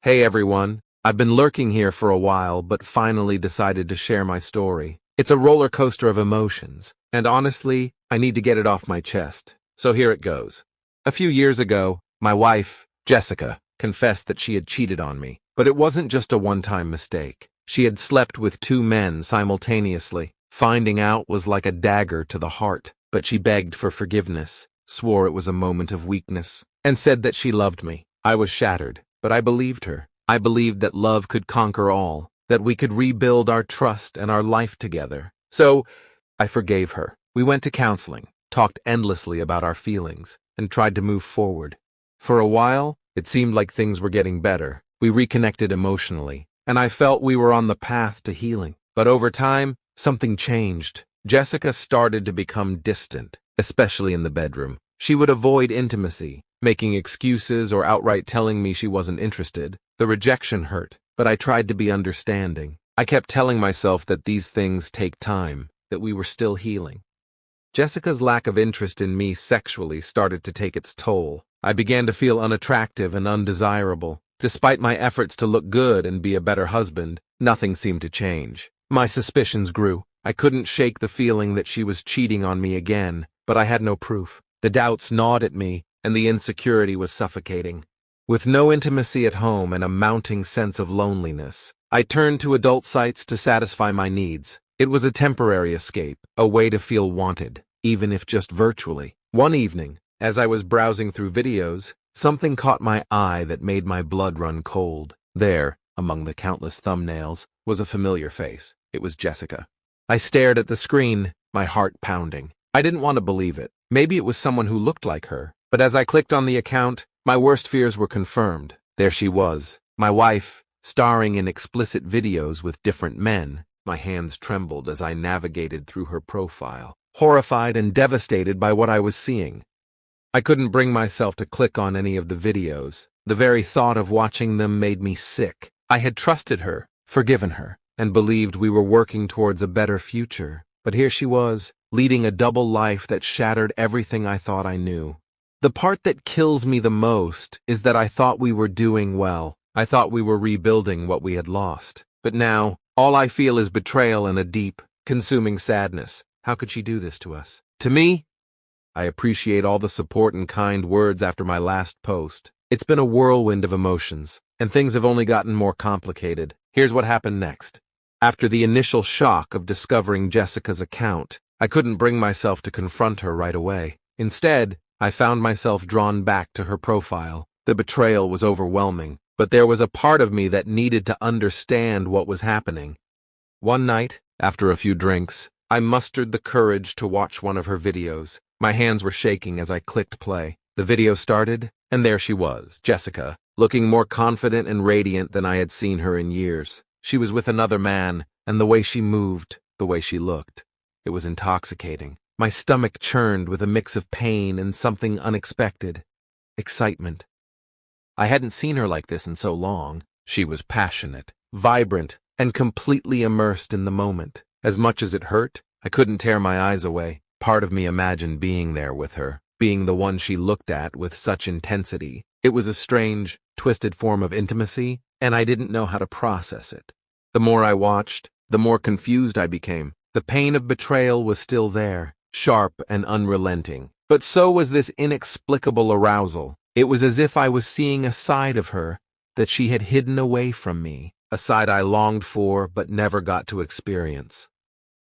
Hey everyone, I've been lurking here for a while but finally decided to share my story. It's a roller coaster of emotions, and honestly, I need to get it off my chest. So here it goes. A few years ago, my wife, Jessica, confessed that she had cheated on me, but it wasn't just a one-time mistake. She had slept with two men simultaneously. Finding out was like a dagger to the heart, but she begged for forgiveness, swore it was a moment of weakness, and said that she loved me. I was shattered. But I believed her. I believed that love could conquer all, that we could rebuild our trust and our life together. So, I forgave her. We went to counseling, talked endlessly about our feelings, and tried to move forward. For a while, it seemed like things were getting better. We reconnected emotionally, and I felt we were on the path to healing. But over time, something changed. Jessica started to become distant, especially in the bedroom. She would avoid intimacy, making excuses or outright telling me she wasn't interested. The rejection hurt, but I tried to be understanding. I kept telling myself that these things take time, that we were still healing. Jessica's lack of interest in me sexually started to take its toll. I began to feel unattractive and undesirable. Despite my efforts to look good and be a better husband, nothing seemed to change. My suspicions grew. I couldn't shake the feeling that she was cheating on me again, but I had no proof. The doubts gnawed at me, and the insecurity was suffocating. With no intimacy at home and a mounting sense of loneliness, I turned to adult sites to satisfy my needs. It was a temporary escape, a way to feel wanted, even if just virtually. One evening, as I was browsing through videos, something caught my eye that made my blood run cold. There, among the countless thumbnails, was a familiar face. It was Jessica. I stared at the screen, my heart pounding. I didn't want to believe it. Maybe it was someone who looked like her. But as I clicked on the account, my worst fears were confirmed. There she was, my wife, starring in explicit videos with different men. My hands trembled as I navigated through her profile, horrified and devastated by what I was seeing. I couldn't bring myself to click on any of the videos. The very thought of watching them made me sick. I had trusted her, forgiven her, and believed we were working towards a better future. But here she was, leading a double life that shattered everything I thought I knew. The part that kills me the most is that I thought we were doing well. I thought we were rebuilding what we had lost. But now, all I feel is betrayal and a deep, consuming sadness. How could she do this to us? To me? I appreciate all the support and kind words after my last post. It's been a whirlwind of emotions, and things have only gotten more complicated. Here's what happened next. After the initial shock of discovering Jessica's account, I couldn't bring myself to confront her right away. Instead, I found myself drawn back to her profile. The betrayal was overwhelming, but there was a part of me that needed to understand what was happening. One night, after a few drinks, I mustered the courage to watch one of her videos. My hands were shaking as I clicked play. The video started, and there she was, Jessica, looking more confident and radiant than I had seen her in years. She was with another man, and the way she moved, the way she looked, it was intoxicating. My stomach churned with a mix of pain and something unexpected. Excitement. I hadn't seen her like this in so long. She was passionate, vibrant, and completely immersed in the moment. As much as it hurt, I couldn't tear my eyes away. Part of me imagined being there with her, being the one she looked at with such intensity. It was a strange, twisted form of intimacy, and I didn't know how to process it. The more I watched, the more confused I became. The pain of betrayal was still there, sharp and unrelenting. But so was this inexplicable arousal. It was as if I was seeing a side of her that she had hidden away from me, a side I longed for but never got to experience.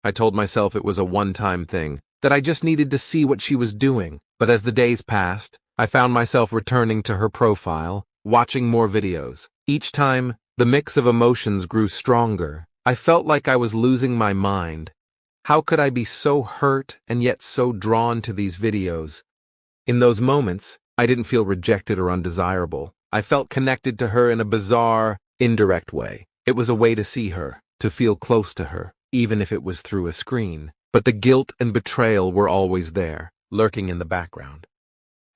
I told myself it was a one-time thing, that I just needed to see what she was doing. But as the days passed, I found myself returning to her profile, watching more videos. Each time, the mix of emotions grew stronger. I felt like I was losing my mind. How could I be so hurt and yet so drawn to these videos? In those moments, I didn't feel rejected or undesirable. I felt connected to her in a bizarre, indirect way. It was a way to see her, to feel close to her, even if it was through a screen. But the guilt and betrayal were always there, lurking in the background.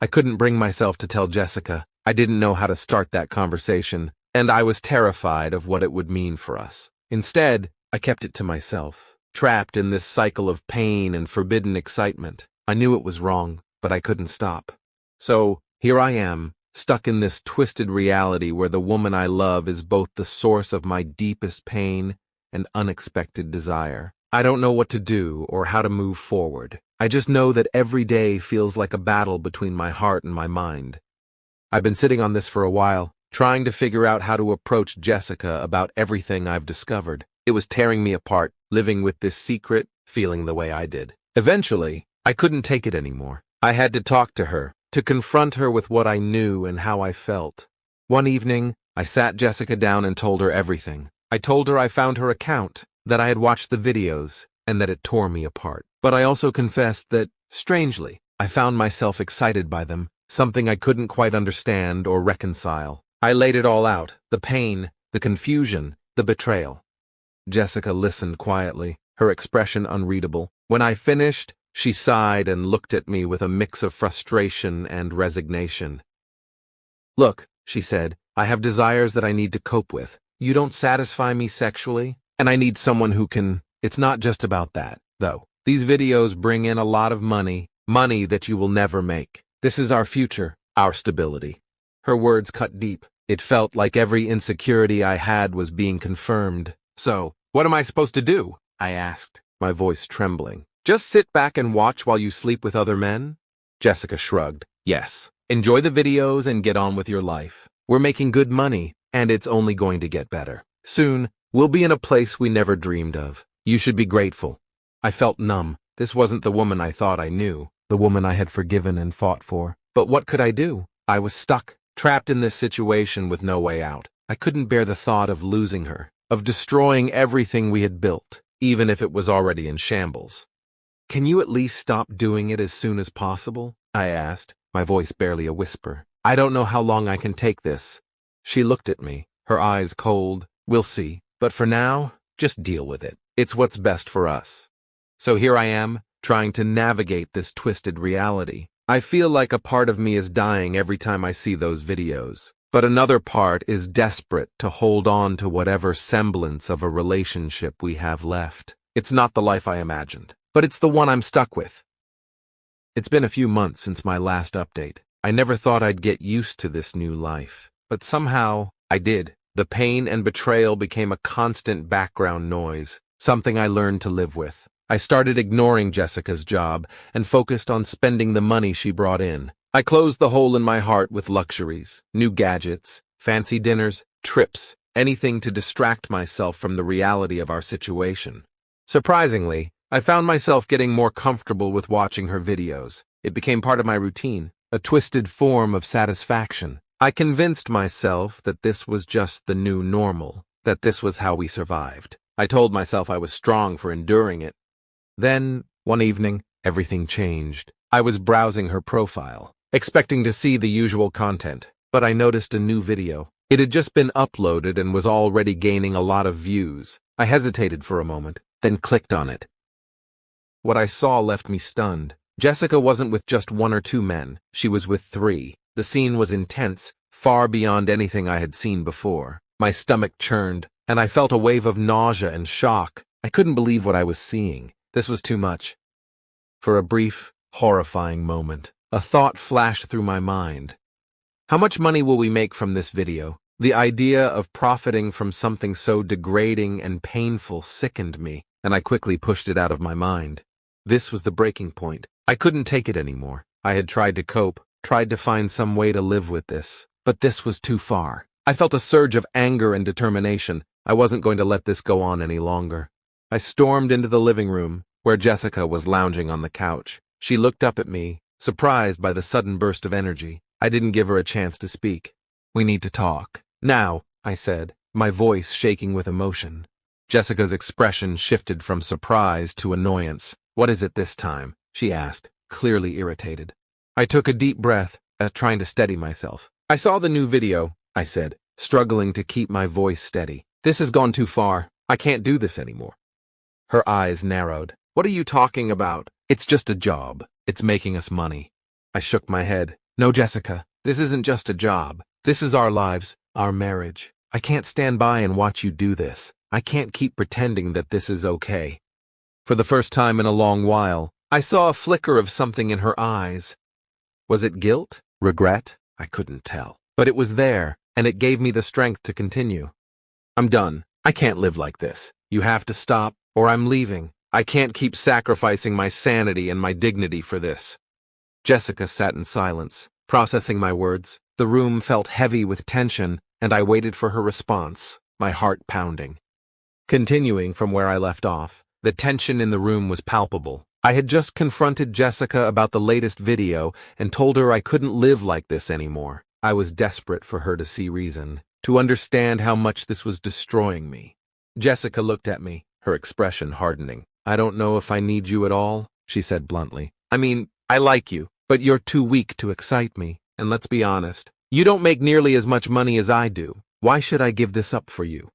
I couldn't bring myself to tell Jessica. I didn't know how to start that conversation, and I was terrified of what it would mean for us. Instead, I kept it to myself, trapped in this cycle of pain and forbidden excitement. I knew it was wrong, but I couldn't stop. So, here I am, stuck in this twisted reality where the woman I love is both the source of my deepest pain and unexpected desire. I don't know what to do or how to move forward. I just know that every day feels like a battle between my heart and my mind. I've been sitting on this for a while, trying to figure out how to approach Jessica about everything I've discovered. It was tearing me apart, living with this secret, feeling the way I did. Eventually, I couldn't take it anymore. I had to talk to her, to confront her with what I knew and how I felt. One evening, I sat Jessica down and told her everything. I told her I found her account, that I had watched the videos, and that it tore me apart. But I also confessed that, strangely, I found myself excited by them, something I couldn't quite understand or reconcile. I laid it all out, the pain, the confusion, the betrayal. Jessica listened quietly, her expression unreadable. When I finished, she sighed and looked at me with a mix of frustration and resignation. "Look," she said, "I have desires that I need to cope with. You don't satisfy me sexually, and I need someone who can. It's not just about that, though. These videos bring in a lot of money that you will never make. This is our future, our stability." Her words cut deep. It felt like every insecurity I had was being confirmed. "So, what am I supposed to do?" I asked, my voice trembling. "Just sit back and watch while you sleep with other men?" Jessica shrugged. "Yes. Enjoy the videos and get on with your life. We're making good money, and it's only going to get better. Soon, we'll be in a place we never dreamed of. You should be grateful." I felt numb. This wasn't the woman I thought I knew, the woman I had forgiven and fought for. But what could I do? I was stuck, trapped in this situation with no way out. I couldn't bear the thought of losing her, of destroying everything we had built, even if it was already in shambles. "Can you at least stop doing it as soon as possible?" I asked, my voice barely a whisper. "I don't know how long I can take this." She looked at me, her eyes cold. "We'll see. But for now, just deal with it. It's what's best for us." So here I am, trying to navigate this twisted reality. I feel like a part of me is dying every time I see those videos. But another part is desperate to hold on to whatever semblance of a relationship we have left. It's not the life I imagined, but it's the one I'm stuck with. It's been a few months since my last update. I never thought I'd get used to this new life, but somehow I did. The pain and betrayal became a constant background noise, something I learned to live with. I started ignoring Jessica's job and focused on spending the money she brought in. I closed the hole in my heart with luxuries, new gadgets, fancy dinners, trips, anything to distract myself from the reality of our situation. Surprisingly, I found myself getting more comfortable with watching her videos. It became part of my routine, a twisted form of satisfaction. I convinced myself that this was just the new normal, that this was how we survived. I told myself I was strong for enduring it. Then, one evening, everything changed. I was browsing her profile, expecting to see the usual content, but I noticed a new video. It had just been uploaded and was already gaining a lot of views. I hesitated for a moment, then clicked on it. What I saw left me stunned. Jessica wasn't with just one or two men. She was with three. The scene was intense, far beyond anything I had seen before. My stomach churned, and I felt a wave of nausea and shock. I couldn't believe what I was seeing. This was too much. For a brief, horrifying moment, a thought flashed through my mind. How much money will we make from this video? The idea of profiting from something so degrading and painful sickened me, and I quickly pushed it out of my mind. This was the breaking point. I couldn't take it anymore. I had tried to cope, tried to find some way to live with this, but this was too far. I felt a surge of anger and determination. I wasn't going to let this go on any longer. I stormed into the living room, where Jessica was lounging on the couch. She looked up at me, surprised by the sudden burst of energy. I didn't give her a chance to speak. "We need to talk. Now," I said, my voice shaking with emotion. Jessica's expression shifted from surprise to annoyance. "What is it this time?" she asked, clearly irritated. I took a deep breath, trying to steady myself. "I saw the new video," I said, struggling to keep my voice steady. "This has gone too far. I can't do this anymore." Her eyes narrowed. "What are you talking about? It's just a job. It's making us money." I shook my head. "No, Jessica, this isn't just a job. This is our lives, our marriage. I can't stand by and watch you do this. I can't keep pretending that this is okay." For the first time in a long while, I saw a flicker of something in her eyes. Was it guilt? Regret? I couldn't tell. But it was there, and it gave me the strength to continue. I'm done. I can't live like this. You have to stop, or I'm leaving. I can't keep sacrificing my sanity and my dignity for this. Jessica sat in silence, processing my words. The room felt heavy with tension, and I waited for her response, my heart pounding. Continuing from where I left off, the tension in the room was palpable. I had just confronted Jessica about the latest video and told her I couldn't live like this anymore. I was desperate for her to see reason, to understand how much this was destroying me. Jessica looked at me, her expression hardening. I don't know if I need you at all, she said bluntly. I mean, I like you, but you're too weak to excite me. And let's be honest, you don't make nearly as much money as I do. Why should I give this up for you?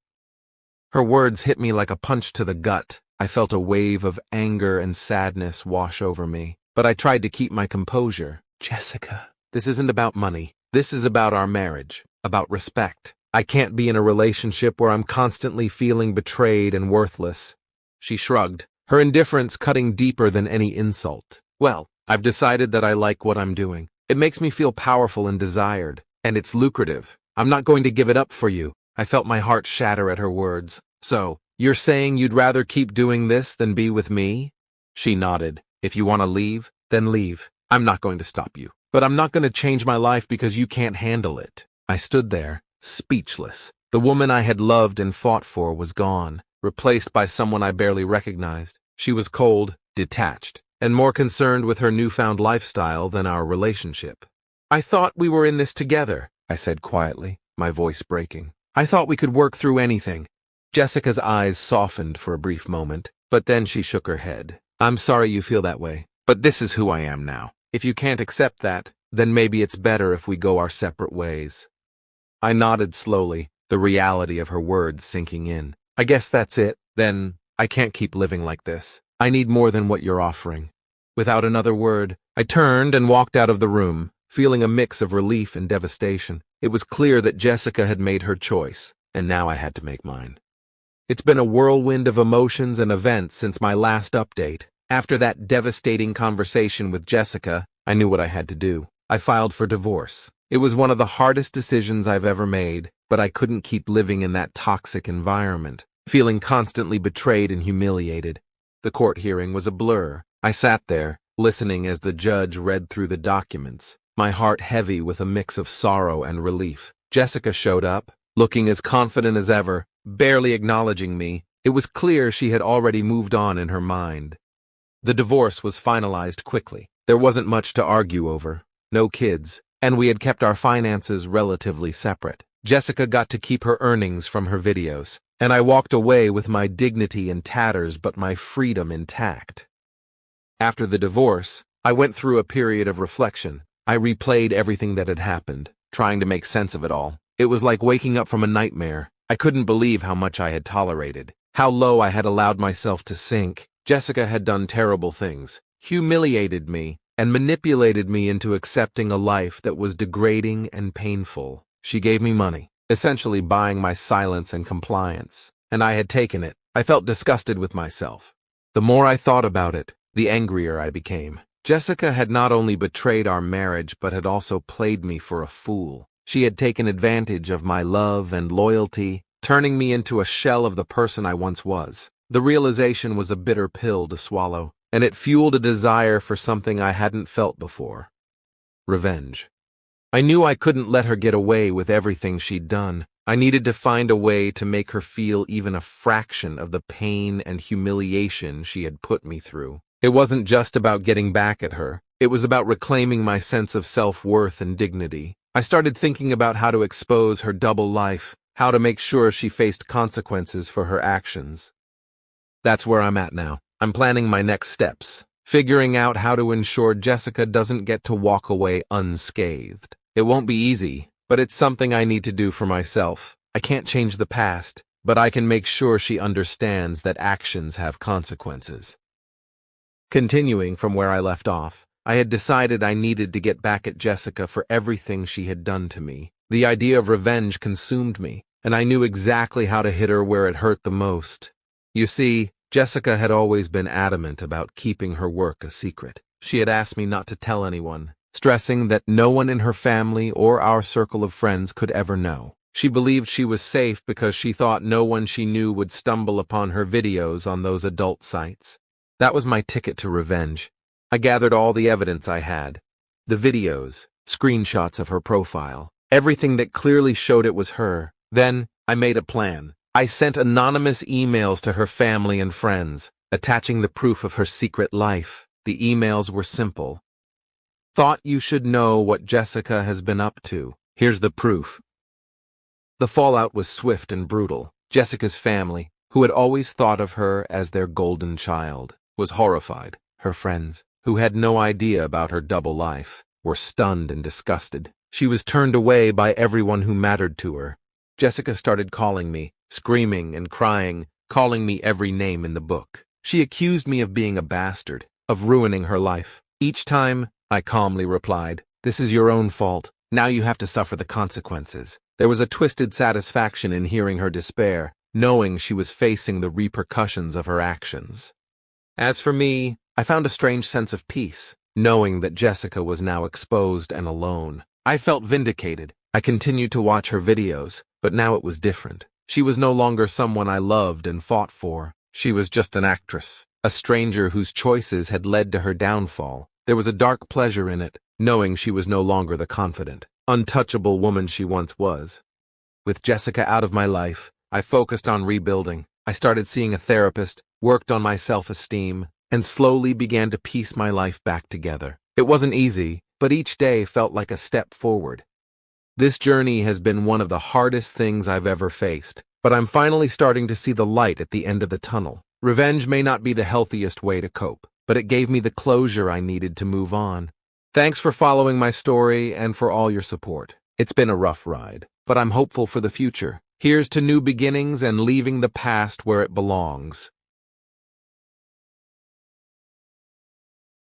Her words hit me like a punch to the gut. I felt a wave of anger and sadness wash over me, but I tried to keep my composure. Jessica, this isn't about money. This is about our marriage, about respect. I can't be in a relationship where I'm constantly feeling betrayed and worthless. She shrugged, her indifference cutting deeper than any insult. Well, I've decided that I like what I'm doing. It makes me feel powerful and desired, and it's lucrative. I'm not going to give it up for you. I felt my heart shatter at her words. So, you're saying you'd rather keep doing this than be with me? She nodded. If you want to leave, then leave. I'm not going to stop you. But I'm not going to change my life because you can't handle it. I stood there, speechless. The woman I had loved and fought for was gone, replaced by someone I barely recognized. She was cold, detached, and more concerned with her newfound lifestyle than our relationship. I thought we were in this together, I said quietly, my voice breaking. I thought we could work through anything. Jessica's eyes softened for a brief moment, but then she shook her head. I'm sorry you feel that way, but this is who I am now. If you can't accept that, then maybe it's better if we go our separate ways. I nodded slowly, the reality of her words sinking in. I guess that's it. Then, I can't keep living like this. I need more than what you're offering. Without another word, I turned and walked out of the room, feeling a mix of relief and devastation. It was clear that Jessica had made her choice, and now I had to make mine. It's been a whirlwind of emotions and events since my last update. After that devastating conversation with Jessica, I knew what I had to do. I filed for divorce. It was one of the hardest decisions I've ever made, but I couldn't keep living in that toxic environment, feeling constantly betrayed and humiliated. The court hearing was a blur. I sat there, listening as the judge read through the documents, my heart heavy with a mix of sorrow and relief. Jessica showed up, looking as confident as ever, barely acknowledging me. It was clear she had already moved on in her mind. The divorce was finalized quickly. There wasn't much to argue over. No kids, and we had kept our finances relatively separate. Jessica got to keep her earnings from her videos, and I walked away with my dignity in tatters but my freedom intact. After the divorce, I went through a period of reflection. I replayed everything that had happened, trying to make sense of it all. It was like waking up from a nightmare. I couldn't believe how much I had tolerated, how low I had allowed myself to sink. Jessica had done terrible things, humiliated me, and manipulated me into accepting a life that was degrading and painful. She gave me money, essentially buying my silence and compliance, and I had taken it. I felt disgusted with myself. The more I thought about it, the angrier I became. Jessica had not only betrayed our marriage but had also played me for a fool. She had taken advantage of my love and loyalty, turning me into a shell of the person I once was. The realization was a bitter pill to swallow, and it fueled a desire for something I hadn't felt before. Revenge. I knew I couldn't let her get away with everything she'd done. I needed to find a way to make her feel even a fraction of the pain and humiliation she had put me through. It wasn't just about getting back at her. It was about reclaiming my sense of self-worth and dignity. I started thinking about how to expose her double life, how to make sure she faced consequences for her actions. That's where I'm at now. I'm planning my next steps, figuring out how to ensure Jessica doesn't get to walk away unscathed. It won't be easy, but it's something I need to do for myself. I can't change the past, but I can make sure she understands that actions have consequences. Continuing from where I left off, I had decided I needed to get back at Jessica for everything she had done to me. The idea of revenge consumed me, and I knew exactly how to hit her where it hurt the most. You see, Jessica had always been adamant about keeping her work a secret. She had asked me not to tell anyone, stressing that no one in her family or our circle of friends could ever know. She believed she was safe because she thought no one she knew would stumble upon her videos on those adult sites. That was my ticket to revenge. I gathered all the evidence I had. The videos, screenshots of her profile, everything that clearly showed it was her. Then, I made a plan. I sent anonymous emails to her family and friends, attaching the proof of her secret life. The emails were simple. Thought you should know what Jessica has been up to. Here's the proof. The fallout was swift and brutal. Jessica's family, who had always thought of her as their golden child, was horrified. Her friends, who had no idea about her double life, were stunned and disgusted. She was turned away by everyone who mattered to her. Jessica started calling me, screaming and crying, calling me every name in the book. She accused me of being a bastard, of ruining her life. Each time, I calmly replied, "This is your own fault. Now you have to suffer the consequences." There was a twisted satisfaction in hearing her despair, knowing she was facing the repercussions of her actions. As for me, I found a strange sense of peace, knowing that Jessica was now exposed and alone. I felt vindicated. I continued to watch her videos, but now it was different. She was no longer someone I loved and fought for. She was just an actress, a stranger whose choices had led to her downfall. There was a dark pleasure in it, knowing she was no longer the confident, untouchable woman she once was. With Jessica out of my life, I focused on rebuilding. I started seeing a therapist, worked on my self-esteem, and slowly began to piece my life back together. It wasn't easy, but each day felt like a step forward. This journey has been one of the hardest things I've ever faced, but I'm finally starting to see the light at the end of the tunnel. Revenge may not be the healthiest way to cope, but it gave me the closure I needed to move on. Thanks for following my story and for all your support. It's been a rough ride, but I'm hopeful for the future. Here's to new beginnings and leaving the past where it belongs.